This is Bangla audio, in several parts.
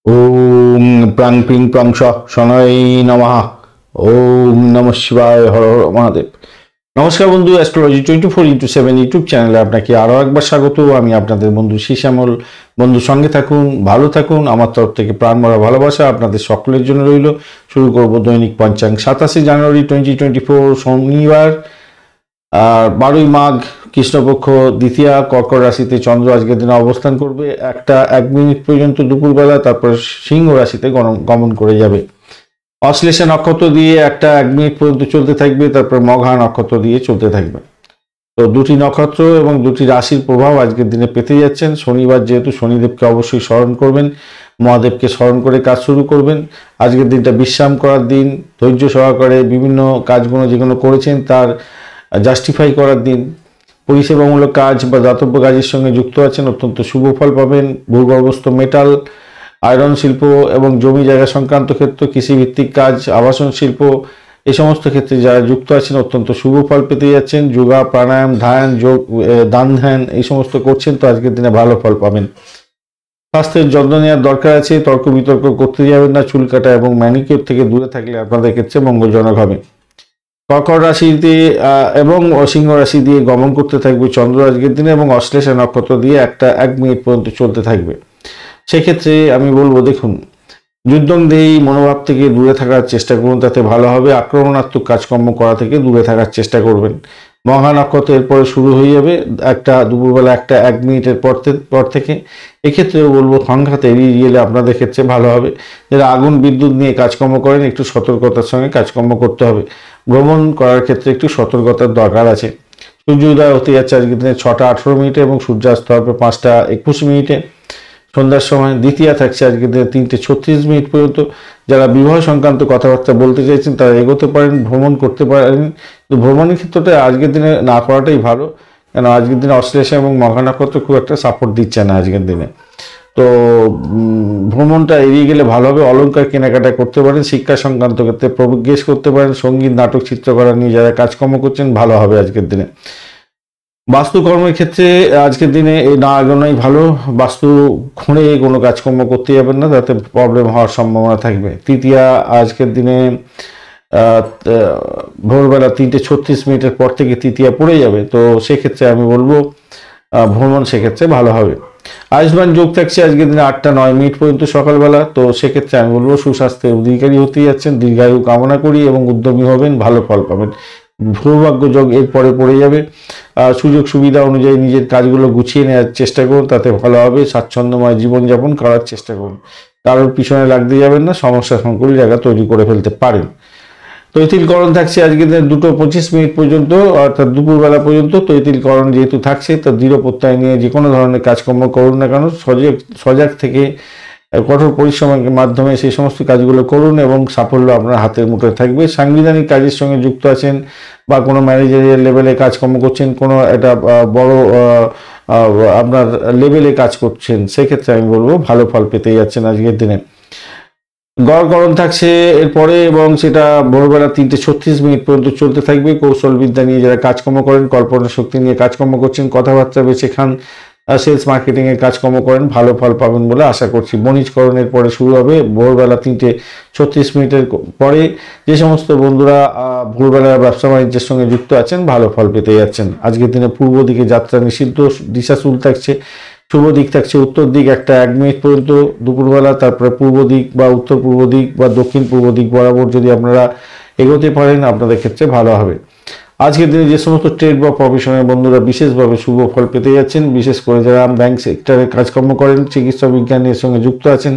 ওম প্রাং প্রিং প্রং স শনৈ নমঃ। ওম নমঃ শিবায়, হর হর মহাদেব। নমস্কার বন্ধু, অ্যাস্ট্রোলজি 24x7 ইউটিউব চ্যানেলে আপনাকে আরও একবার স্বাগত। আমি আপনাদের বন্ধু শ্যামল। বন্ধু সঙ্গে থাকুন, ভালো থাকুন। আমার তরফ থেকে প্রাণভরা ভালোবাসা আপনাদের সকলের জন্য রইল। শুরু করব দৈনিক পঞ্চাঙ্গ 27 জানুয়ারি 2024 শনিবার, আর 12ই মাঘ, কৃষ্ণপক্ষ, দ্বিতীয়া। কর্কট রাশিতে চন্দ্র আজকের দিনে অবস্থান করবে 1:01 পর্যন্ত দুপুরবেলা, তারপর সিংহ রাশিতে গমন করে যাবে। অশ্লেষা নক্ষত্র দিয়ে 1:01 পর্যন্ত চলতে থাকবে, তারপর মঘা নক্ষত্র দিয়ে চলতে থাকবে। তো দুটি নক্ষত্র এবং দুটি রাশির প্রভাব আজকের দিনে পেতে যাচ্ছেন। শনিবার যেহেতু, শনিদেবকে অবশ্যই স্মরণ করবেন, মহাদেবকে স্মরণ করে কাজ শুরু করবেন। আজকের দিনটা বিশ্রাম করার দিন, ধৈর্য সহকারে বিভিন্ন কাজগুলো যেগুলো করেছেন তার জাস্টিফাই করার দিন। পরিষেবামূলক কাজ বা দাতব্য কাজের সঙ্গে যুক্ত আছেন, অত্যন্ত শুভ ফল পাবেন। ভূগর্ভস্থ মেটাল, আয়রন শিল্প এবং জমি জায়গা সংক্রান্ত ক্ষেত্র, কৃষিভিত্তিক কাজ, আবাসন শিল্প, এই সমস্ত ক্ষেত্রে যারা যুক্ত আছেন অত্যন্ত শুভ ফল পেতে যাচ্ছেন। যোগা, প্রাণায়াম, ধ্যান, যোগ, দান ধ্যান এই সমস্ত করছেন তো আজকের দিনে ভালো ফল পাবেন। স্বাস্থ্যের যত্ন নেওয়ার দরকার আছে, তর্ক বিতর্ক করতে যাবেন না। চুল কাটা এবং ম্যানিকিউর থেকে দূরে থাকলে আপনাদের ক্ষেত্রে মঙ্গলজনক হবে। কর্কট রাশিতে এবং সিংহ রাশি দিয়ে গমন করতে থাকবে চন্দ্র আজকের দিনে, এবং অশ্লেষা নক্ষত্র দিয়ে 1:01 পর্যন্ত চলতে থাকবে। সেক্ষেত্রে আমি বলবো, দেখুন, যুদ্ধংদেহী মনোভাব থেকে দূরে থাকার চেষ্টা করুন, তাতে ভালো হবে। আক্রমণাত্মক কাজকর্ম করা থেকে দূরে থাকার চেষ্টা করবেন। মহা নক্ষত্র এরপরে শুরু হয়ে যাবে দুপুরবেলা 1:01 পর থেকে। এক্ষেত্রেও বলবো সংঘাত এড়িয়ে গেলে আপনাদের ক্ষেত্রে ভালো হবে। যারা আগুন বিদ্যুৎ নিয়ে কাজকর্ম করেন একটু সতর্কতার সঙ্গে কাজকর্ম করতে হবে। ভ্রমণ করার ক্ষেত্রে একটু সতর্কতার দরকার আছে। সূর্যোদয় হতে যাচ্ছে আজকের দিনে 6:18 এবং সূর্যাস্ত হবে 5:21। সন্ধ্যার সময় দ্বিতীয়া থাকছে আজকের দিনে 3:36 পর্যন্ত। যারা বিবাহ সংক্রান্ত কথাবার্তা বলতে চাইছেন তারা এগোতে পারেন, ভ্রমণ করতে পারেন। তো ভ্রমণের ক্ষেত্রটা আজকের দিনে না করাটাই ভালো, কেন আজকের দিনে অশ্লেষা এবং মঘা নক্ষত্র খুব একটা সাপোর্ট দিচ্ছে না আজকের দিনে। তো ভ্রমণটা এড়িয়ে গেলে ভালো হবে। অলংকার কেনাকাটা করতে পারেন, শিক্ষা সংক্রান্ত ক্ষেত্রে প্রবেশ করতে পারেন। সঙ্গীত, নাটক, চিত্রকলা নিয়ে যারা কাজকর্ম করছেন ভালো হবে আজকের দিনে। বাস্তুকর্মের ক্ষেত্রে আজকের দিনে এই না আগানোই ভালো। বাস্তু খুঁড়ে কোনো কাজকর্ম করতে যাবেন না, তাতে প্রবলেম হওয়ার সম্ভাবনা থাকবে। তৃতীয়া আজকের দিনে ভোরবেলা 3:36 পর থেকে তৃতীয়া পড়ে যাবে, তো সেক্ষেত্রে আমি বলবো ভ্রমণ সেক্ষেত্রে ভালো হবে। আয়ুষ্মান যোগ থাকছে আজকের দিনে 8:09 পর্যন্ত সকালবেলা, তো সেক্ষেত্রে আমি বলবো সুস্বাস্থ্যের অধিকারী হতে যাচ্ছেন। দীর্ঘায়ু কামনা করি এবং উদ্যমী হবেন, ভালো ফল পাবেন। সৌভাগ্য যোগ এরপরে পড়ে যাবে। সুযোগ সুবিধা অনুযায়ী নিজের কাজগুলো গুছিয়ে নেওয়ার চেষ্টা করুন, তাতে ভালো হবে। স্বাচ্ছন্দ্যময় জীবনযাপন করার চেষ্টা করুন, কারোর পিছনে লাগতে যাবেন না, সমস্যা সংকুল জায়গা তৈরি করে ফেলতে পারেন। তৈতিলকরণ থাকছে আজকের দিনে 2:25 পর্যন্ত, অর্থাৎ দুপুরবেলা পর্যন্ত। তৈতিলকরণ যেহেতু থাকছে, তা দৃঢ় প্রত্যয় নিয়ে যে কোনো ধরনের কাজকর্ম করুন না কেন, সজাগ থেকে কঠোর পরিশ্রমের মাধ্যমে সেই সমস্ত কাজগুলো করুন এবং সাফল্য আপনার হাতের মুঠোয় থাকবে। সাংবিধানিক কাজের সঙ্গে যুক্ত আছেন বা কোনো ম্যানেজারিয়াল লেভেলে কাজকর্ম করছেন, কোনো একটা বড় আপনার লেভেলে কাজ করছেন, সেক্ষেত্রে আমি বলবো ভালো ফল পেতে যাচ্ছেন আজকের দিনে। গড়করণ থাকছে এরপরে এবং সেটা ভোরবেলা 3:36 পর্যন্ত চলতে থাকবে। কৌশল বিদ্যা নিয়ে যারা কাজকর্ম করেন, কল্পনা শক্তি নিয়ে কাজকর্ম করছেন, কথাবার্তা বেছে খান, সেলস মার্কেটিংয়ের কাজকর্ম করেন, ভালো ফল পাবেন বলে আশা করছি। বণিজকরণের পরে শুরু হবে ভোরবেলা 3:36 পরে। যে সমস্ত বন্ধুরা ভোরবেলা ব্যবসা বাণিজ্যের সঙ্গে যুক্ত আছেন ভালো ফল পেতে যাচ্ছেন। আজকের দিনে পূর্ব দিকে যাত্রা নিষিদ্ধ, দিশাশুল থাকছে। শুভ দিক থাকছে উত্তর দিক 1:01 পর্যন্ত দুপুরবেলা, তারপরে পূর্ব দিক বা উত্তর পূর্ব দিক বা দক্ষিণ পূর্ব দিক বরাবর যদি আপনারা এগোতে পারেন আপনাদের ক্ষেত্রে ভালো হবে। আজকের দিনে যে সমস্ত ট্রেড বা প্রফেশনের বন্ধুরা বিশেষভাবে শুভ ফল পেতে যাচ্ছেন, বিশেষ করে যারা ব্যাংক সেক্টরে কাজকর্ম করেন, চিকিৎসা বিজ্ঞানের সঙ্গে যুক্ত আছেন,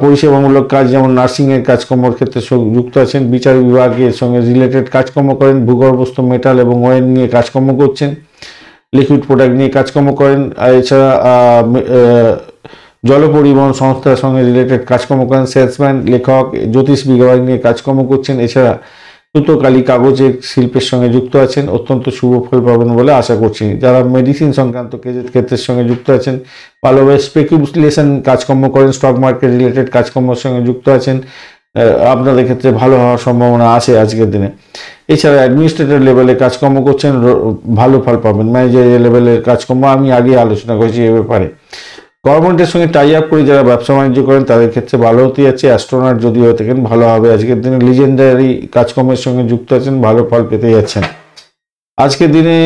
পরিষেবামূলক কাজ যেমন নার্সিংয়ের কাজকর্মের ক্ষেত্রে যুক্ত আছেন, বিচার বিভাগের সঙ্গে রিলেটেড কাজকর্ম করেন, ভূগর্ভস্থ মেটাল এবং ওয়েল নিয়ে কাজকর্ম করছেন, লিকুইড প্রোডাক্ট নিয়ে কাজকর্ম করেন, আর এছাড়া জল পরিবহন সংস্থার সঙ্গে রিলেটেড কাজকর্ম করেন, সেলসম্যান, লেখক, জ্যোতিষ বিভাগ নিয়ে কাজকর্ম করছেন, এছাড়া সুতো, কালি, কাগজের শিল্পের সঙ্গে যুক্ত আছেন, অত্যন্ত শুভ ফল পাবেন বলে আশা করছি। যারা মেডিসিন সংক্রান্ত ক্ষেত্রের সঙ্গে যুক্ত আছেন, ভালোভাবে স্পেকুলেশন কাজকর্ম করেন, স্টক মার্কেট রিলেটেড কাজকর্মের সঙ্গে যুক্ত আছেন, আপনাদের ক্ষেত্রে ভালো হওয়ার সম্ভাবনা আছে আজকের দিনে। এছাড়া অ্যাডমিনিস্ট্রেটর লেভেলে কাজকর্ম করছেন, ভালো ফল পাবেন। ম্যানেজারিয়াল লেভেলের কাজকর্ম আমি আগে আলোচনা করেছি এ ব্যাপারে। গভর্নমেন্টের সঙ্গে টাই আপ করে যারা ব্যবসা বাণিজ্য করেন তাদের ক্ষেত্রে ভালো হতে যাচ্ছে। অ্যাস্ট্রোনট যদি হয়ে থাকেন ভালো হবে। আজকের দিনে লিজেন্ডারি কাজকর্মের সঙ্গে যুক্ত আছেন, ভালো ফল পেতে যাচ্ছেন। আজকের দিনে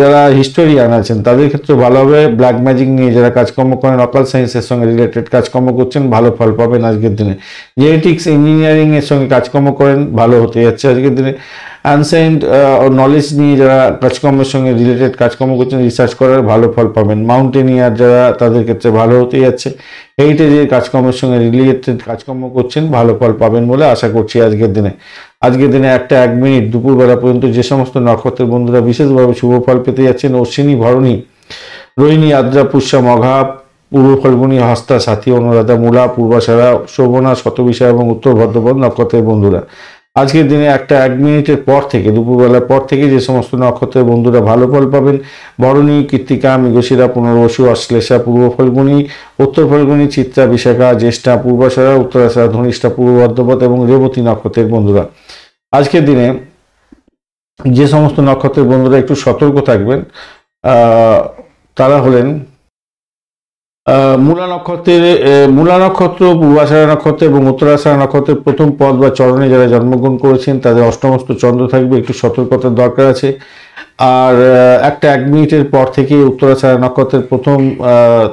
যারা হিস্টোরিয়ান আছেন তাদের ক্ষেত্রে ভালো হবে। ব্ল্যাক ম্যাজিক নিয়ে যারা কাজকর্ম করেন, অকাল্ট সায়েন্সের সঙ্গে রিলেটেড কাজকর্ম করছেন, ভালো ফল পাবেন আজকের দিনে। জেনেটিক্স ইঞ্জিনিয়ারিং এর সঙ্গে কাজকর্ম করেন, ভালো হতে যাচ্ছে আজকের দিনে। অ্যানসেন্ট নলেজ নিয়ে যারা কাজকর্মের সঙ্গে রিলেটেড কাজকর্ম করছেন, রিসার্চ করার ভালো ফল পাবেন। মাউন্টেনিয়ার যারা তাদের ক্ষেত্রে ভালো হতে যাচ্ছে। হেরিটেজের কাজকর্মের সঙ্গে রিলেটেড কাজকর্ম করছেন, ভালো ফল পাবেন বলে আশা করছি আজকের দিনে। আজকের দিনে 1:01 দুপুরবেলা পর্যন্ত যে সমস্ত নক্ষত্রের বন্ধুরা বিশেষভাবে শুভ ফল পেতে যাচ্ছেন, অশ্বিনী, ভরণী, রোহিণী, আদ্রা, পুষ্যা, মঘা, পূর্ব ফাল্গুনী, হস্তা, সাথী, অনুরাধা, মূলা, পূর্বাষাঢ়া, শোভনা, শতবিশা এবং উত্তর ভদ্রপদ নক্ষত্রের বন্ধুরা আজকের দিনে 1:01 পর থেকে, দুপুরবেলার পর থেকে যে সমস্ত নক্ষত্রের বন্ধুরা ভালো ফল পাবেন, ভরণী, কৃত্তিকা, মৃগশিরা, পুনর্বসু, অশ্লেষা, পূর্ব ফাল্গুনী, উত্তর ফাল্গুনী, চিত্রা, বিশাখা, জ্যেষ্ঠা, পূর্বাষাঢ়া, উত্তরাষাঢ়া, ধনিষ্ঠা, পূর্ব ভদ্রপদ এবং রেবতী নক্ষত্রের বন্ধুরা আজকের দিনে যে সমস্ত নক্ষত্রের বন্ধুরা একটু সতর্ক থাকবেন তারা হলেন মূলা নক্ষত্র, পূর্বাষাঢ়া নক্ষত্র এবং উত্তরাষাঢ়া নক্ষত্রের প্রথম পদ বা চরণে যারা জন্মগ্রহণ করেছেন তাদের অষ্টমস্ত চন্দ্র থাকবে, একটু সতর্কতার দরকার আছে। আর 1:01 পর থেকে উত্তরাষাঢ়া নক্ষত্রের প্রথম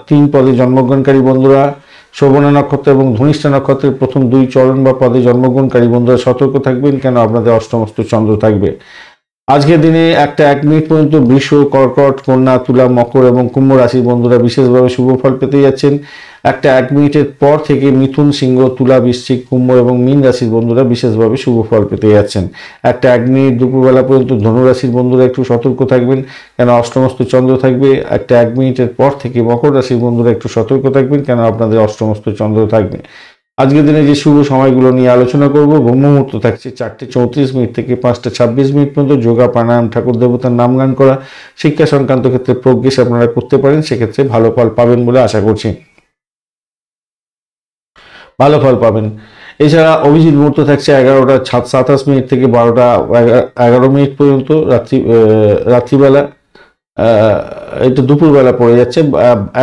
3 পদে জন্মগ্রহণকারী বন্ধুরা, শোভনা নক্ষত্র এবং ধনিষ্ঠা নক্ষত্রের প্রথম 2 চরণ বা পদে জন্মগ্রহণকারী বন্ধুরা সতর্ক থাকবেন, কেন আপনাদের অষ্টমস্ত চন্দ্র থাকবে। আজকের দিনে 1:01 পর্যন্ত বৃষ, কর্কট, কন্যা, তুলা, মকর এবং কুম্ভ রাশির বন্ধুরা বিশেষভাবে শুভ ফল পেতে যাচ্ছেন। 1:01 পর থেকে মিথুন, সিংহ, তুলা, বৃশ্চিক, কুম্ভ এবং মীন রাশির বন্ধুরা বিশেষভাবে শুভ ফল পেতে যাচ্ছেন। 1:01 দুপুরবেলা পর্যন্ত ধনু রাশির বন্ধুরা একটু সতর্ক থাকবেন, কেন অষ্টমস্ত চন্দ্র থাকবে। 1:01 পর থেকে মকর রাশির বন্ধুরা একটু সতর্ক থাকবেন, কেন আপনাদের অষ্টমস্ত চন্দ্র থাকবে। আজকের দিনে যে শুভ সময়গুলো নিয়ে আলোচনা করব, ব্রহ্ম মুহূর্ত থাকছে 4:34 থেকে 5:26 পর্যন্ত। যোগা, প্রাণায়াম, ঠাকুর দেবতার নাম গান করা, শিক্ষা সংক্রান্ত ক্ষেত্রে প্রজ্ঞেশ আপনারা করতে পারেন, সেক্ষেত্রে ভালো ফল পাবেন বলে আশা করছি। ভালো ফল পাবেন। এছাড়া অভিজিৎ মুহূর্ত থাকছে 11:27 থেকে 12:11 পর্যন্ত রাত্রিবেলা। এটা দুপুরবেলা পড়ে যাচ্ছে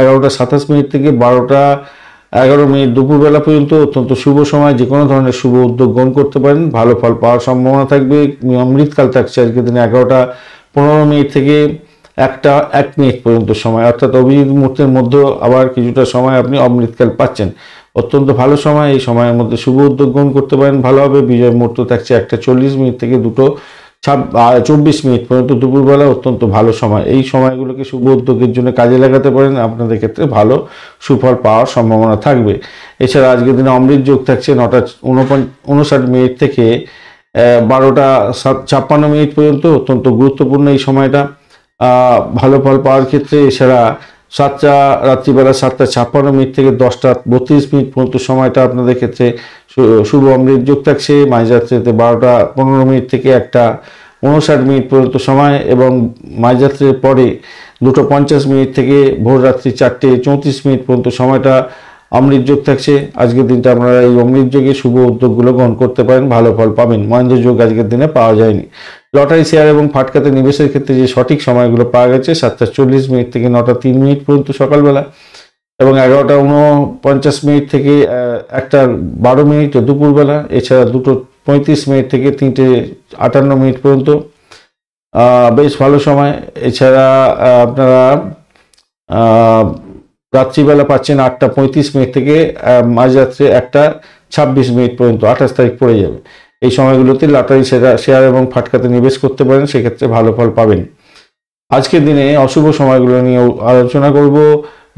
11:27 থেকে 12:11 দুপুরবেলা পর্যন্ত দুপুরবেলা শুভ সময়। যে কোনো ধরনের শুভ উদ্যোগ গ্রহণ করতে পারেন, ভালো ফল পাওয়ার সম্ভাবনা থাকবে। অমৃতকাল থাকছে আজকের দিনে 11:15 থেকে 1:01 পর্যন্ত সময়, অর্থাৎ অভিজিৎ মুহূর্তের মধ্যে আবার কিছুটা সময় আপনি অমৃতকাল পাচ্ছেন, অত্যন্ত ভালো সময়। এই সময়ের মধ্যে শুভ উদ্যোগ গ্রহণ করতে পারেন, ভালো হবে। বিজয় মুহূর্ত থাকছে 1:40 থেকে 2:24 পর্যন্ত দুপুরবেলা, অত্যন্ত ভালো সময়। এই সময়গুলোকে শুভ উদ্যোগের জন্য কাজে লাগাতে পারেন, আপনাদের ক্ষেত্রে ভালো সুফল পাওয়ার সম্ভাবনা থাকবে। এছাড়া আজকের দিনে অমৃত যোগ থাকছে 9:59 থেকে 12:56 পর্যন্ত, অত্যন্ত গুরুত্বপূর্ণ এই সময়টা ভালো ফল পাওয়ার ক্ষেত্রে। এছাড়া রাত্রিবেলা 7:56 থেকে 10:32 পর্যন্ত সময়টা আপনাদের ক্ষেত্রে শুভ অমৃত যোগ থাকছে। মাঝরাত্রিতে 12:15 থেকে 1:59 পর্যন্ত সময়, এবং মাঝরাত্রির পরে 2:50 থেকে ভোর রাত্রি 4:34 পর্যন্ত সময়টা অমৃত যোগ থাকছে। আজকের দিনটা আপনারা এই অমৃত যোগে শুভ উদ্যোগগুলো গ্রহণ করতে পারেন, ভালো ফল পাবেন। মহেন্দ্র যোগ আজকের দিনে পাওয়া যায়নি। লটারি, শেয়ার এবং ফাটকাতে নিবেশের ক্ষেত্রে যে সঠিক সময়গুলো পাওয়া গেছে 7:40 থেকে 9:03 পর্যন্ত সকালবেলা, এবং 11:49 থেকে 1:12 দুপুরবেলা। এছাড়া 2:35 থেকে 3:58 পর্যন্ত বেশ ভালো সময়। এছাড়া আপনারা রাত্রিবেলা পাচ্ছেন 8:35 থেকে মাঝরাত্রে 1:26 পর্যন্ত, 28 তারিখ পড়ে যাবে। এই সময়গুলোতে লটারি, শেয়ার এবং ফাটকাতে নিবেশ করতে পারেন, সেক্ষেত্রে ভালো ফল পাবেন। আজকের দিনে অশুভ সময়গুলো নিয়ে আলোচনা করব।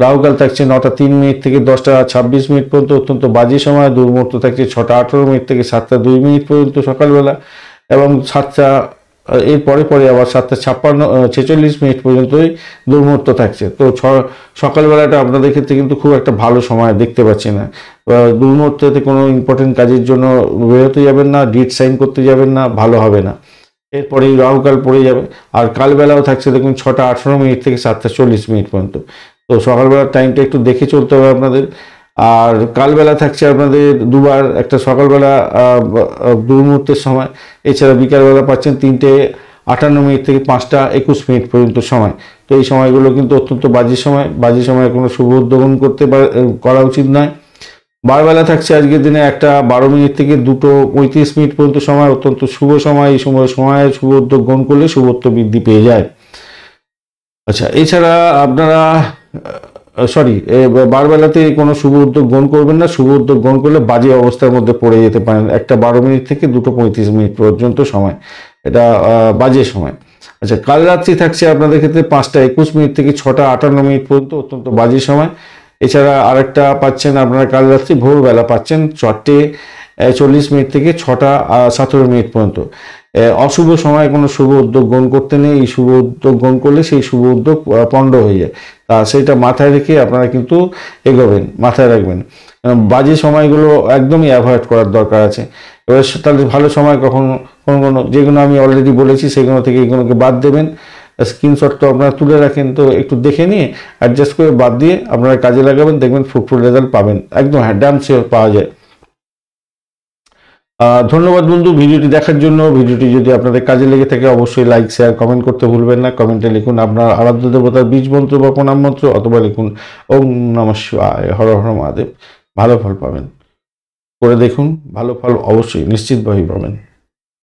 রাহুকাল থাকছে 9:03 থেকে 10:26 পর্যন্ত, অত্যন্ত বাজে সময়। দুর্মুহূর্ত থাকছে 6:18 থেকে 7:02 পর্যন্ত সকালবেলা, এবং এর পরে আবার 7:46 পর্যন্তই দুর্মুহূর্ত থাকছে। তো সকালবেলাটা আপনাদের ক্ষেত্রে কিন্তু খুব একটা ভালো সময় দেখতে পাচ্ছি না। দুর্মুহূর্ততে কোনো ইম্পর্টেন্ট কাজের জন্য বেরোতে যাবেন না, ডিট সাইন করতে যাবেন না, ভালো হবে না। এরপরেই রাহুকাল পড়ে যাবে। আর কালবেলাও থাকছে দেখুন 6:18 থেকে 7:40 পর্যন্ত। তো সকালবেলার টাইমটা একটু দেখে চলতে হবে আপনাদের। আর কালবেলা থাকছে আপনাদের দুবার, একটা সকালবেলা দুর্মুহূর্তের সময়, এছাড়া বিকালবেলা পাচ্ছেন 3:58 থেকে 5:21 পর্যন্ত সময়। তো এই সময়গুলো কিন্তু অত্যন্ত বাজে সময় কোনো শুভ উদ্যোগন করা উচিত নয়। বারবেলা থাকছে আজকের দিনে 1:12 থেকে 2:35 পর্যন্ত সময়, অত্যন্ত শুভ সময়। এই সময়ে শুভ উদ্যোগ গ্রহণ করলে শুভত্ব বৃদ্ধি পেয়ে যায়। আচ্ছা, এছাড়া আপনারা বারবেলাতে কোনো শুভ উদ্যোগ গ্রহণ করবেন না। শুভ উদ্যোগ গ্রহণ করলে বাজে অবস্থার মধ্যে পড়ে যেতে পারেন। 1:12 থেকে 2:35 পর্যন্ত সময়, এটা বাজে সময়। আচ্ছা, কাল রাত্রি থাকছে আপনাদের ক্ষেত্রে 5:21 থেকে 6:58 পর্যন্ত, অত্যন্ত বাজে সময়। এছাড়া আরেকটা পাচ্ছেন আপনারা কাল রাত্রি ভোরবেলা পাচ্ছেন 4:40 থেকে 6:17 পর্যন্ত। অশুভ সময় কোনো শুভ উদ্যোগ গ্রহণ করতে নেই। এই শুভ উদ্যোগ গ্রহণ করলে সেই শুভ উদ্যোগ পণ্ড হয়ে যায়। তা সেইটা মাথায় রেখে আপনারা কিন্তু এগোবেন, মাথায় রাখবেন। বাজে সময়গুলো একদমই অ্যাভয়েড করার দরকার আছে। এবার তাহলে ভালো সময় কোনো যেগুলো আমি অলরেডি বলেছি সেগুলো থেকে এগুলোকে বাদ দেবেন। স্ক্রিনশট তো আপনারা তুলে রাখেন, তো একটু দেখে নিয়ে অ্যাডজাস্ট করে বাদ দিয়ে আপনারা কাজে লাগাবেন, দেখবেন ফ্রুটফুল রেজাল্ট পাবেন। একদম ড্যাম শিওর পাওয়া যায়। ধন্যবাদ বন্ধু ভিডিওটি দেখার জন্য। ভিডিওটি যদি আপনাদের কাজে লেগে থাকে অবশ্যই লাইক, শেয়ার, কমেন্ট করতে ভুলবেন না। কমেন্টে লিখুন আপনার আরাধ্য দেবতার বীজ মন্ত্র বা প্রণাম মন্ত্র, অথবা লিখুন ওম নমঃ শিবায়, হর হর মহাদেব। ভালো ফল পাবেন। করে দেখুন, ভালো ফল অবশ্যই নিশ্চিতভাবেই পাবেন।